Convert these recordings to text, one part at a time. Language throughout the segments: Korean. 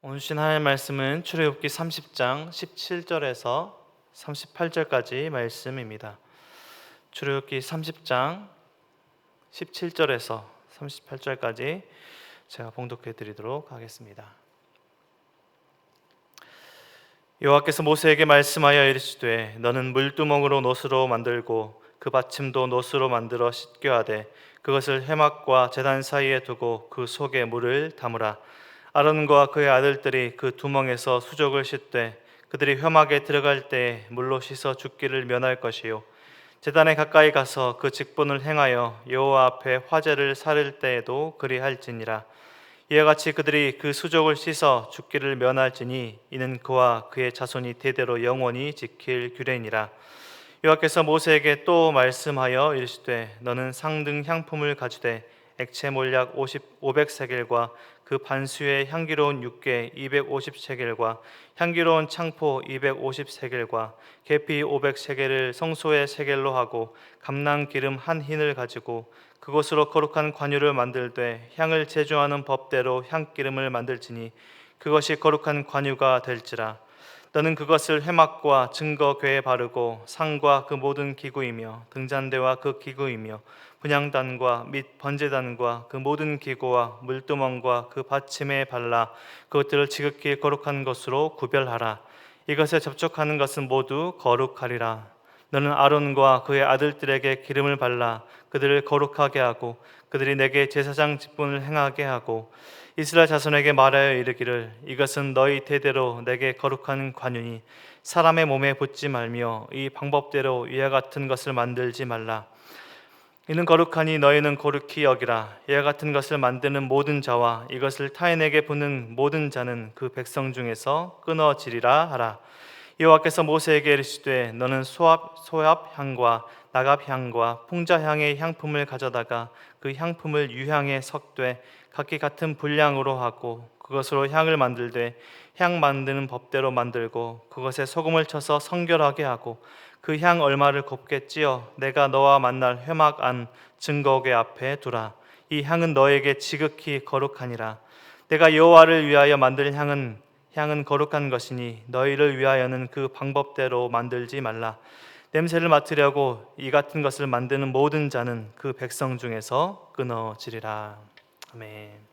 오늘 주신 하나님의 말씀은 출애굽기 30장 17절에서 38절까지 말씀입니다. 출애굽기 30장 17절에서 38절까지 제가 봉독해 드리도록 하겠습니다. 여호와께서 모세에게 말씀하여 이르시되 너는 물두멍으로 노수로 만들고 그 받침도 노수로 만들어 씻겨 하되 그것을 회막과 제단 사이에 두고 그 속에 물을 담으라. 아론과 그의 아들들이 그 두멍에서 수족을 씻되 그들이 회막에 들어갈 때에 물로 씻어 죽기를 면할 것이요 제단에 가까이 가서 그 직분을 행하여 여호와 앞에 화제를 사를 때에도 그리할지니라. 이와 같이 그들이 그 수족을 씻어 죽기를 면할지니 이는 그와 그의 자손이 대대로 영원히 지킬 규례니라. 여호와께서 모세에게 또 말씀하여 이르시되 너는 상등 향품을 가지되 액체 몰약 500세겔과 그 반수의 향기로운 육개 250세겔과 향기로운 창포 250세겔과 계피 500세겔을 성소의 세겔로 하고 감람 기름 한 흰을 가지고 그것으로 거룩한 관유를 만들되 향을 제조하는 법대로 향기름을 만들지니 그것이 거룩한 관유가 될지라. 너는 그것을 회막과 증거궤에 바르고 상과 그 모든 기구이며 등잔대와 그 기구이며 분향단과 및 번제단과 그 모든 기구와 물두멍과 그 받침에 발라 그것들을 지극히 거룩한 것으로 구별하라. 이것에 접촉하는 것은 모두 거룩하리라. 너는 아론과 그의 아들들에게 기름을 발라 그들을 거룩하게 하고 그들이 내게 제사장 직분을 행하게 하고 이스라엘 자손에게 말하여 이르기를 이것은 너희 대대로 내게 거룩한 관유니 사람의 몸에 붙지 말며 이 방법대로 이와 같은 것을 만들지 말라. 이는 거룩하니 너희는 거룩히 여기라. 이와 같은 것을 만드는 모든 자와 이것을 타인에게 붓는 모든 자는 그 백성 중에서 끊어지리라 하라. 여호와께서 모세에게 이르시되 너는 소압 향과 나갑 향과 풍자 향의 향품을 가져다가 그 향품을 유향에 섞되 각기 같은 분량으로 하고 그것으로 향을 만들되 향 만드는 법대로 만들고 그것에 소금을 쳐서 성결하게 하고 그 향 얼마를 곱게 찌어 내가 너와 만날 회막 안 증거궤 앞에 두라. 이 향은 너에게 지극히 거룩하니라. 내가 여호와를 위하여 만들 향은 거룩한 것이니 너희를 위하여는 그 방법대로 만들지 말라. 냄새를 맡으려고 이 같은 것을 만드는 모든 자는 그 백성 중에서 끊어지리라. 아멘.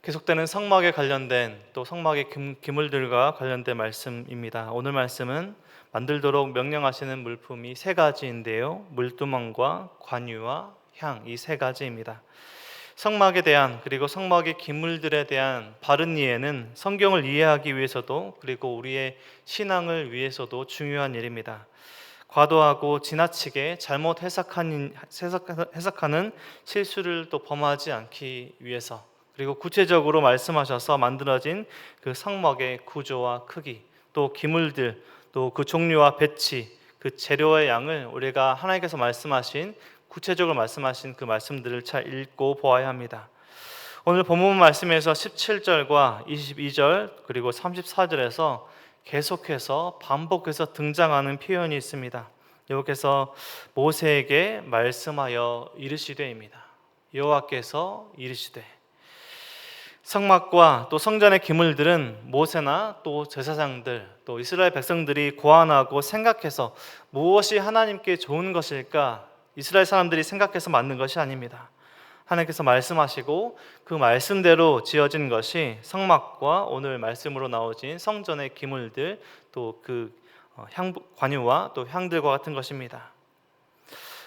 계속되는 성막에 관련된 또 성막의 기물들과 관련된 말씀입니다. 오늘 말씀은 만들도록 명령하시는 물품이 세 가지인데요. 물두멍과 관유와 향, 이 세 가지입니다. 성막에 대한 그리고 성막의 기물들에 대한 바른 이해는 성경을 이해하기 위해서도 그리고 우리의 신앙을 위해서도 중요한 일입니다. 과도하고 지나치게 잘못 해석하는 실수를 또 범하지 않기 위해서 그리고 구체적으로 말씀하셔서 만들어진 그 성막의 구조와 크기 또 기물들 또 그 종류와 배치 그 재료의 양을 우리가 하나님께서 말씀하신 구체적으로 말씀하신 그 말씀들을 잘 읽고 보아야 합니다. 오늘 본문 말씀에서 17절과 22절 그리고 34절에서 계속해서 반복해서 등장하는 표현이 있습니다. 여호와께서 모세에게 말씀하여 이르시되입니다. 여호와께서 이르시되. 성막과 또 성전의 기물들은 모세나 또 제사장들 또 이스라엘 백성들이 고안하고 생각해서 무엇이 하나님께 좋은 것일까 이스라엘 사람들이 생각해서 만든 것이 아닙니다. 하나님께서 말씀하시고 그 말씀대로 지어진 것이 성막과 오늘 말씀으로 나오진 성전의 기물들 또 그 관유와 또 향들과 같은 것입니다.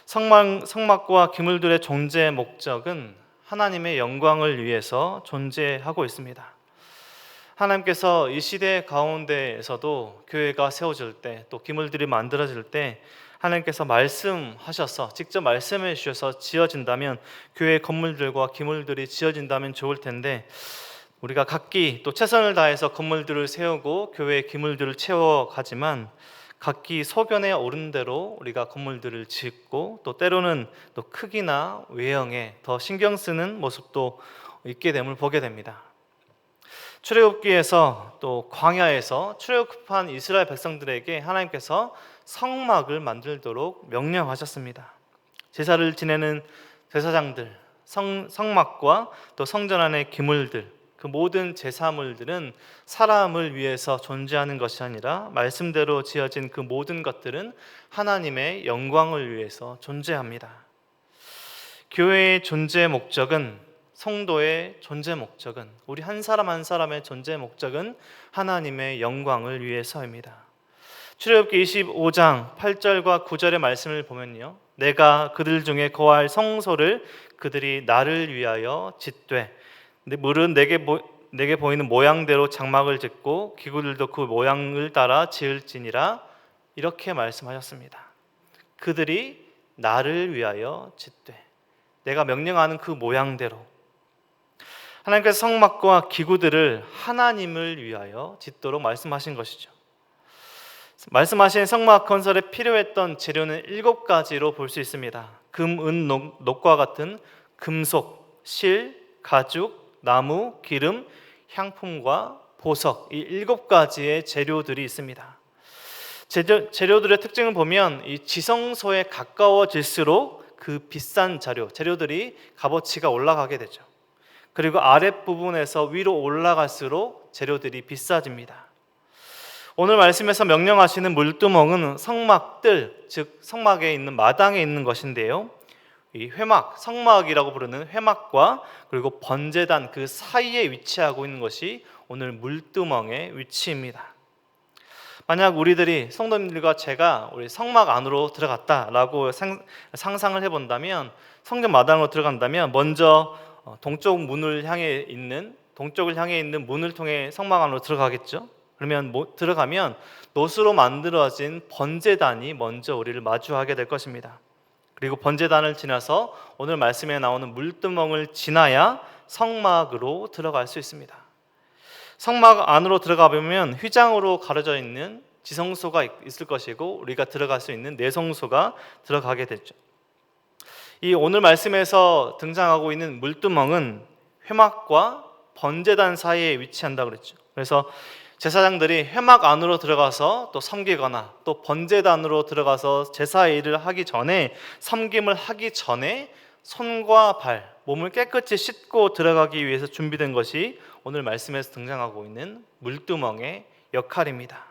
성막과 기물들의 존재 목적은 하나님의 영광을 위해서 존재하고 있습니다. 하나님께서 이 시대 가운데에서도 교회가 세워질 때 또 기물들이 만들어질 때 하나님께서 말씀하셔서 직접 말씀해 주셔서 지어진다면 교회 건물들과 기물들이 지어진다면 좋을 텐데 우리가 각기 또 최선을 다해서 건물들을 세우고 교회의 기물들을 채워가지만 각기 소견에 오른 대로 우리가 건물들을 짓고 또 때로는 또 크기나 외형에 더 신경 쓰는 모습도 있게 됨을 보게 됩니다. 출애굽기에서 또 광야에서 출애굽한 이스라엘 백성들에게 하나님께서 성막을 만들도록 명령하셨습니다. 제사를 지내는 제사장들 성막과 또 성전 안의 기물들, 그 모든 제사물들은 사람을 위해서 존재하는 것이 아니라 말씀대로 지어진 그 모든 것들은 하나님의 영광을 위해서 존재합니다. 교회의 존재 목적은, 성도의 존재 목적은, 우리 한 사람 한 사람의 존재 목적은 하나님의 영광을 위해서입니다. 출애굽기 25장 8절과 9절의 말씀을 보면요, 내가 그들 중에 거할 성소를 그들이 나를 위하여 짓되 물은 내게 보이는 모양대로 장막을 짓고 기구들도 그 모양을 따라 지을지니라, 이렇게 말씀하셨습니다. 그들이 나를 위하여 짓되, 내가 명령하는 그 모양대로 하나님께서 성막과 기구들을 하나님을 위하여 짓도록 말씀하신 것이죠. 말씀하신 성막 건설에 필요했던 재료는 7가지로 볼 수 있습니다. 금, 은, 녹과 같은 금속, 실, 가죽, 나무, 기름, 향품과 보석, 이 7가지의 재료들이 있습니다. 재료들의 특징을 보면 이 지성소에 가까워질수록 그 비싼 재료들이 값어치가 올라가게 되죠. 그리고 아랫부분에서 위로 올라갈수록 재료들이 비싸집니다. 오늘 말씀에서 명령하시는 물두멍은 성막들, 즉 성막에 있는 마당에 있는 것인데요, 이 회막, 성막이라고 부르는 회막과 그리고 번제단 그 사이에 위치하고 있는 것이 오늘 물두멍의 위치입니다. 만약 우리들이, 성도님들과 제가 우리 성막 안으로 들어갔다라고 상상을 해본다면, 성전 마당으로 들어간다면 먼저 동쪽을 향해 있는 문을 통해 성막 안으로 들어가겠죠. 그러면 들어가면 놋으로 만들어진 번제단이 먼저 우리를 마주하게 될 것입니다. 그리고 번제단을 지나서 오늘 말씀에 나오는 물두멍을 지나야 성막으로 들어갈 수 있습니다. 성막 안으로 들어가 보면 휘장으로 가려져 있는 지성소가 있을 것이고, 우리가 들어갈 수 있는 내성소가 들어가게 되죠. 이 오늘 말씀에서 등장하고 있는 물두멍은 회막과 번제단 사이에 위치한다고 그랬죠. 그래서 제사장들이 회막 안으로 들어가서 또 섬기거나 또 번제단으로 들어가서 제사의 일을 하기 전에, 섬김을 하기 전에 손과 발, 몸을 깨끗이 씻고 들어가기 위해서 준비된 것이 오늘 말씀에서 등장하고 있는 물두멍의 역할입니다.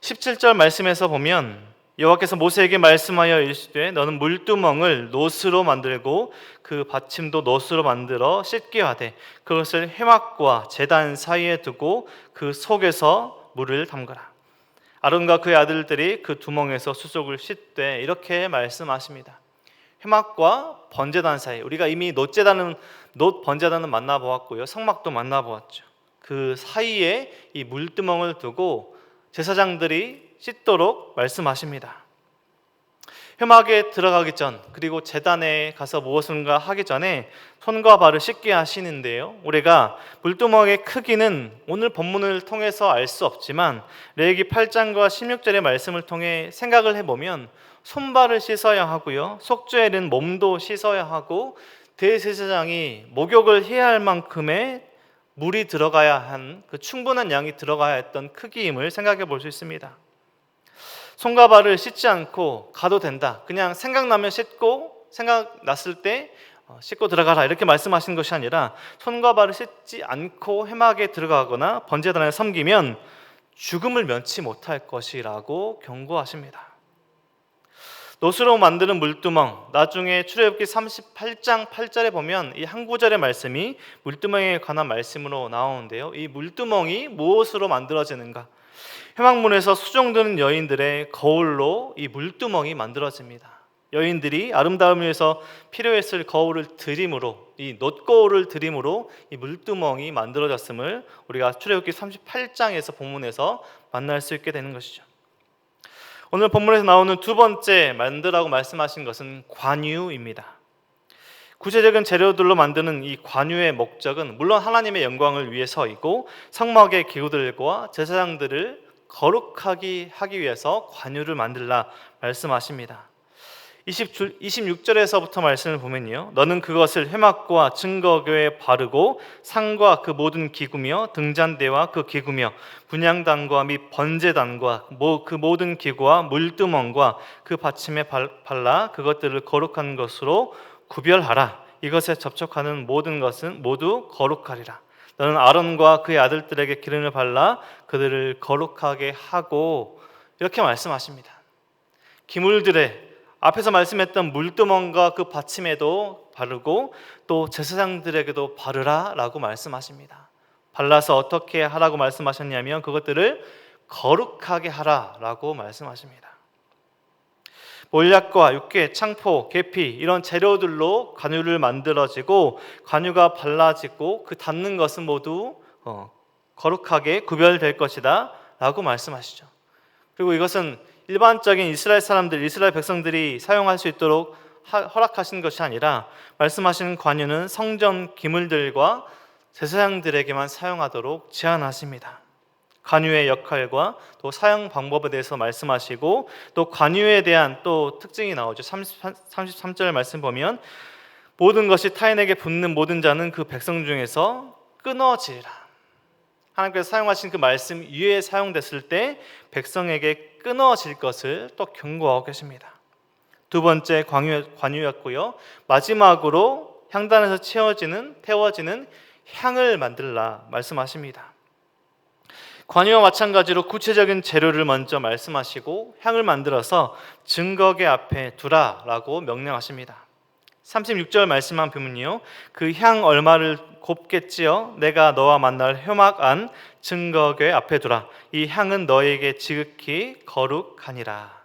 17절 말씀에서 보면 여호와께서 모세에게 말씀하여 이르시되 너는 물두멍을 놋으로 만들고 그 받침도 놋으로 만들어 씻게 하되 그것을 회막과 제단 사이에 두고 그 속에서 물을 담그라. 아론과 그의 아들들이 그 두멍에서 수족을 씻되, 이렇게 말씀하십니다. 회막과 번제단 사이, 우리가 이미 놋 번제단은 만나보았고요, 성막도 만나보았죠. 그 사이에 이 물두멍을 두고 제사장들이 씻도록 말씀하십니다. 회막에 들어가기 전, 그리고 제단에 가서 무엇인가 하기 전에 손과 발을 씻게 하시는데요, 우리가 물두멍의 크기는 오늘 본문을 통해서 알 수 없지만 레위기 8장과 16절의 말씀을 통해 생각을 해보면 손발을 씻어야 하고요, 속죄일은 몸도 씻어야 하고, 대제사장이 목욕을 해야 할 만큼의 물이 들어가야 한, 그 충분한 양이 들어가야 했던 크기임을 생각해 볼 수 있습니다. 손과 발을 씻지 않고 가도 된다, 그냥 생각나면 씻고 생각났을 때 씻고 들어가라, 이렇게 말씀하신 것이 아니라 손과 발을 씻지 않고 회막에 들어가거나 번제단에 섬기면 죽음을 면치 못할 것이라고 경고하십니다. 놋으로 만드는 물두멍, 나중에 출애굽기 38장 8절에 보면 이 한 구절의 말씀이 물두멍에 관한 말씀으로 나오는데요, 이 물두멍이 무엇으로 만들어지는가? 회막문에서 수종드는 여인들의 거울로 이 물두멍이 만들어집니다. 여인들이 아름다움을 위해서 필요했을 거울을 드림으로, 이 놋거울을 드림으로 이 물두멍이 만들어졌음을 우리가 출애굽기 38장에서 본문에서 만날 수 있게 되는 것이죠. 오늘 본문에서 나오는 두 번째 만드라고 말씀하신 것은 관유입니다. 구체적인 재료들로 만드는 이 관유의 목적은 물론 하나님의 영광을 위해서이고, 성막의 기구들과 제사장들을 거룩하게 하기 위해서 관유를 만들라 말씀하십니다. 26절에서부터 말씀을 보면요, 너는 그것을 회막과 증거교에 바르고 상과 그 모든 기구며 등잔대와 그 기구며 분향단과 및 번제단과 그 모든 기구와 물두멍과 그 받침에 발라 그것들을 거룩한 것으로 구별하라. 이것에 접촉하는 모든 것은 모두 거룩하리라. 너는 아론과 그의 아들들에게 기름을 발라 그들을 거룩하게 하고, 이렇게 말씀하십니다. 기물들의 앞에서 말씀했던 물두멍과 그 받침에도 바르고 또 제사장들에게도 바르라 라고 말씀하십니다. 발라서 어떻게 하라고 말씀하셨냐면 그것들을 거룩하게 하라 라고 말씀하십니다. 몰약과 육개, 창포, 계피 이런 재료들로 관유를 만들어지고 관유가 발라지고 그 닿는 것은 모두 거룩하게 구별될 것이다 라고 말씀하시죠. 그리고 이것은 일반적인 이스라엘 사람들, 이스라엘 백성들이 사용할 수 있도록 허락하신 것이 아니라 말씀하시는 관유는 성전 기물들과 제사장들에게만 사용하도록 제한하십니다. 관유의 역할과 또 사용 방법에 대해서 말씀하시고 또 관유에 대한 또 특징이 나오죠. 33절 말씀 보면 모든 것이 타인에게 붙는 모든 자는 그 백성 중에서 끊어지리라. 하나님께서 사용하신 그 말씀 위에 사용됐을 때 백성에게 끊어질 것을 또 경고하고 계십니다. 두 번째 관유였고요. 마지막으로 향단에서 태워지는 향을 만들라 말씀하십니다. 관유와 마찬가지로 구체적인 재료를 먼저 말씀하시고 향을 만들어서 증거계 앞에 두라라고 명령하십니다. 36절 말씀만 보면요, 그 향 얼마를 곱게 찌어 내가 너와 만날 회막 안 증거궤 앞에 두라. 이 향은 너에게 지극히 거룩하니라.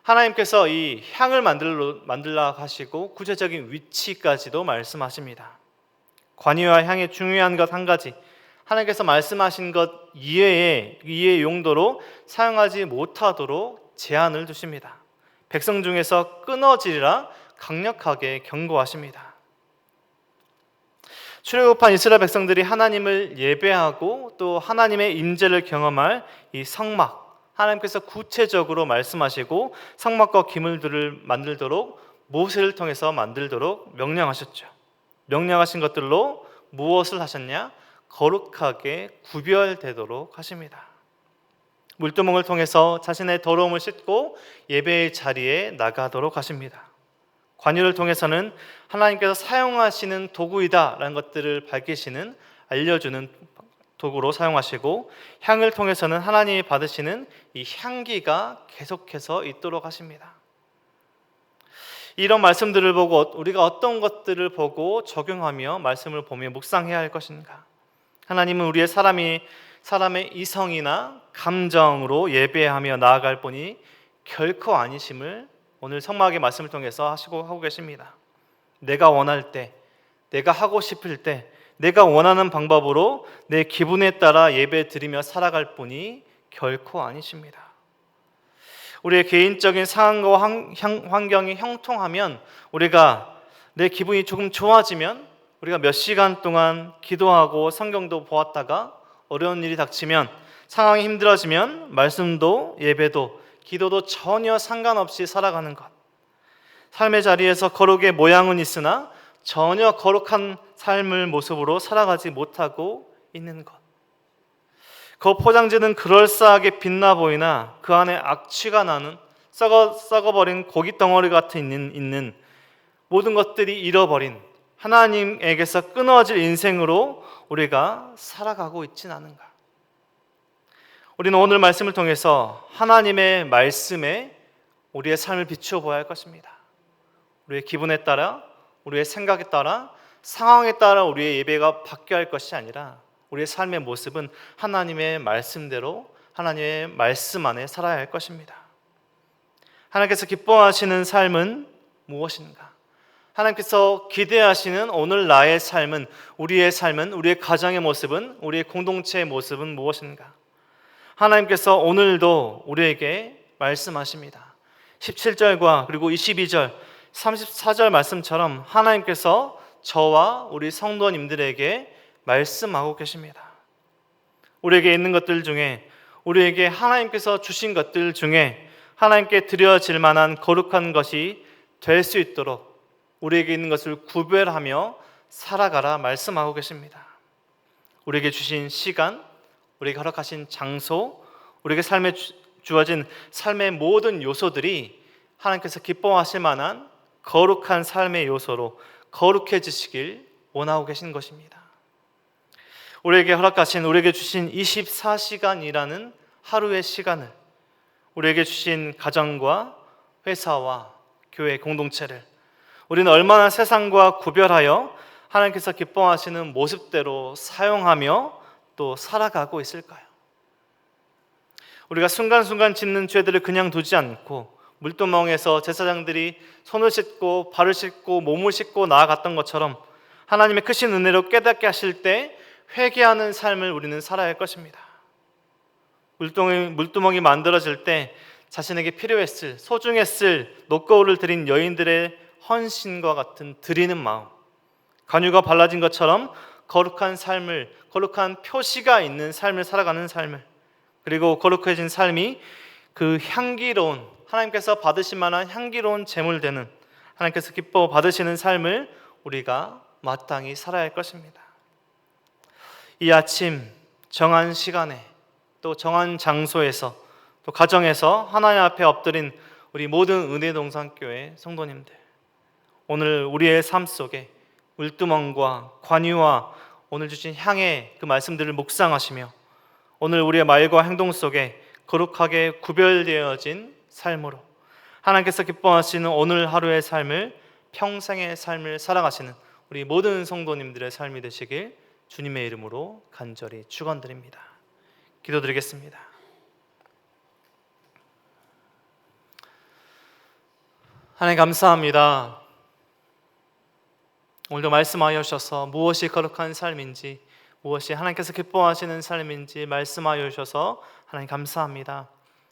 하나님께서 이 향을 만들라 하시고 구체적인 위치까지도 말씀하십니다. 관유와 향의 중요한 것 한 가지, 하나님께서 말씀하신 것 이외의 용도로 사용하지 못하도록 제한을 두십니다. 백성 중에서 끊어지리라 강력하게 경고하십니다. 출애굽한 이스라엘 백성들이 하나님을 예배하고 또 하나님의 임재를 경험할 이 성막, 하나님께서 구체적으로 말씀하시고 성막과 기물들을 만들도록 모세를 통해서 만들도록 명령하셨죠. 명령하신 것들로 무엇을 하셨냐? 거룩하게 구별되도록 하십니다. 물두멍을 통해서 자신의 더러움을 씻고 예배의 자리에 나가도록 하십니다. 관유를 통해서는 하나님께서 사용하시는 도구이다라는 것들을 밝히시는, 알려주는 도구로 사용하시고, 향을 통해서는 하나님이 받으시는 이 향기가 계속해서 있도록 하십니다. 이런 말씀들을 보고 우리가 어떤 것들을 보고 적용하며 말씀을 보며 묵상해야 할 것인가? 하나님은 우리의 사람의 이성이나 감정으로 예배하며 나아갈 분이 결코 아니심을 오늘 성막의 말씀을 통해서 하고 계십니다. 내가 원할 때, 내가 하고 싶을 때, 내가 원하는 방법으로 내 기분에 따라 예배 드리며 살아갈 분이 결코 아니십니다. 우리의 개인적인 상황과 환경이 형통하면, 우리가 내 기분이 조금 좋아지면 우리가 몇 시간 동안 기도하고 성경도 보았다가 어려운 일이 닥치면, 상황이 힘들어지면 말씀도 예배도 기도도 전혀 상관없이 살아가는 것, 삶의 자리에서 거룩의 모양은 있으나 전혀 거룩한 삶을 모습으로 살아가지 못하고 있는 것, 그 포장지는 그럴싸하게 빛나 보이나 그 안에 악취가 나는 썩어버린 고기 덩어리 같은 있는 모든 것들이 잃어버린 하나님에게서 끊어질 인생으로 우리가 살아가고 있진 않은가? 우리는 오늘 말씀을 통해서 하나님의 말씀에 우리의 삶을 비추어 보아야 할 것입니다. 우리의 기분에 따라, 우리의 생각에 따라, 상황에 따라 우리의 예배가 바뀌어야 할 것이 아니라 우리의 삶의 모습은 하나님의 말씀대로, 하나님의 말씀 안에 살아야 할 것입니다. 하나님께서 기뻐하시는 삶은 무엇인가? 하나님께서 기대하시는 오늘 나의 삶은, 우리의 삶은, 우리의 가정의 모습은, 우리의 공동체의 모습은 무엇인가? 하나님께서 오늘도 우리에게 말씀하십니다. 17절과 그리고 22절, 34절 말씀처럼 하나님께서 저와 우리 성도님들에게 말씀하고 계십니다. 우리에게 있는 것들 중에, 우리에게 하나님께서 주신 것들 중에 하나님께 드려질 만한 거룩한 것이 될 수 있도록 우리에게 있는 것을 구별하며 살아가라 말씀하고 계십니다. 우리에게 주신 시간, 우리에게 허락하신 장소, 우리에게 삶에 주어진 삶의 모든 요소들이 하나님께서 기뻐하실 만한 거룩한 삶의 요소로 거룩해지시길 원하고 계신 것입니다. 우리에게 허락하신, 우리에게 주신 24시간이라는 하루의 시간을, 우리에게 주신 가정과 회사와 교회 공동체를 우리는 얼마나 세상과 구별하여 하나님께서 기뻐하시는 모습대로 사용하며 또 살아가고 있을까요? 우리가 순간순간 짓는 죄들을 그냥 두지 않고 물두멍에서 제사장들이 손을 씻고 발을 씻고 몸을 씻고 나아갔던 것처럼 하나님의 크신 은혜로 깨닫게 하실 때 회개하는 삶을 우리는 살아야 할 것입니다. 물두멍이 만들어질 때 자신에게 필요했을, 소중했을 녹거울을 드린 여인들의 헌신과 같은 드리는 마음, 간유가 발라진 것처럼 거룩한 삶을, 거룩한 표시가 있는 삶을 살아가는 삶을, 그리고 거룩해진 삶이 그 향기로운, 하나님께서 받으실 만한 향기로운 제물 되는, 하나님께서 기뻐 받으시는 삶을 우리가 마땅히 살아야 할 것입니다. 이 아침 정한 시간에 또 정한 장소에서 또 가정에서 하나님 앞에 엎드린 우리 모든 은혜동산교회 성도님들, 오늘 우리의 삶 속에 물두멍과 관유와 오늘 주신 향의 그 말씀들을 묵상하시며 오늘 우리의 말과 행동 속에 거룩하게 구별되어진 삶으로 하나님께서 기뻐하시는 오늘 하루의 삶을, 평생의 삶을 살아가시는 우리 모든 성도님들의 삶이 되시길 주님의 이름으로 간절히 축원드립니다. 기도드리겠습니다. 하나님 감사합니다. 오늘도 말씀하여 주셔서 무엇이 거룩한 삶인지, 무엇이 하나님께서 기뻐하시는 삶인지 말씀하여 주셔서 하나님 감사합니다.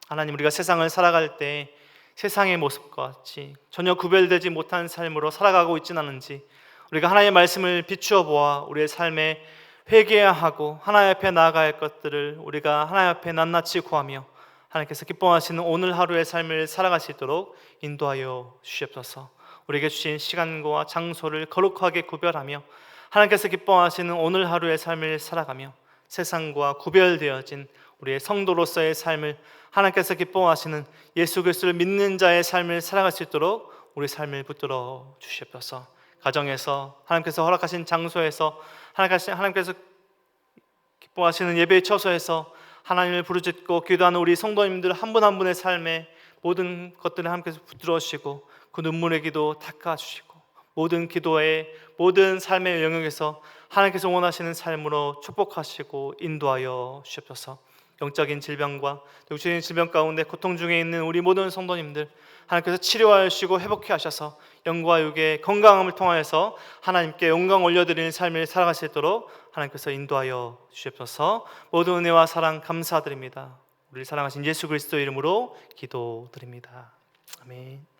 하나님, 우리가 세상을 살아갈 때 세상의 모습과 같이 전혀 구별되지 못한 삶으로 살아가고 있지는 않은지 우리가 하나님의 말씀을 비추어 보아 우리의 삶에 회개해야 하고 하나님 앞에 나아가야 할 것들을 우리가 하나님 앞에 낱낱이 구하며 하나님께서 기뻐하시는 오늘 하루의 삶을 살아갈 수 있도록 인도하여 주시옵소서. 우리에게 주신 시간과 장소를 거룩하게 구별하며 하나님께서 기뻐하시는 오늘 하루의 삶을 살아가며 세상과 구별되어진 우리의 성도로서의 삶을, 하나님께서 기뻐하시는 예수 그리스도를 믿는 자의 삶을 살아갈 수 있도록 우리 삶을 붙들어 주시옵소서. 가정에서, 하나님께서 허락하신 장소에서, 하나님께서 기뻐하시는 예배의 처소에서 하나님을 부르짖고 기도하는 우리 성도님들 한 분 한 분의 삶에 모든 것들을 하나님께서 붙들어 주시고 그 눈물의 기도 닦아주시고 모든 기도의 모든 삶의 영역에서 하나님께서 원하시는 삶으로 축복하시고 인도하여 주시옵소서. 영적인 질병과 육체적인 질병 가운데 고통 중에 있는 우리 모든 성도님들 하나님께서 치료하시고 회복해 하셔서 영과 육의 건강함을 통하여서 하나님께 영광 올려드리는 삶을 살아갈 수 있도록 하나님께서 인도하여 주시옵소서. 모든 은혜와 사랑 감사드립니다. 우리를 사랑하신 예수 그리스도 이름으로 기도드립니다. 아멘.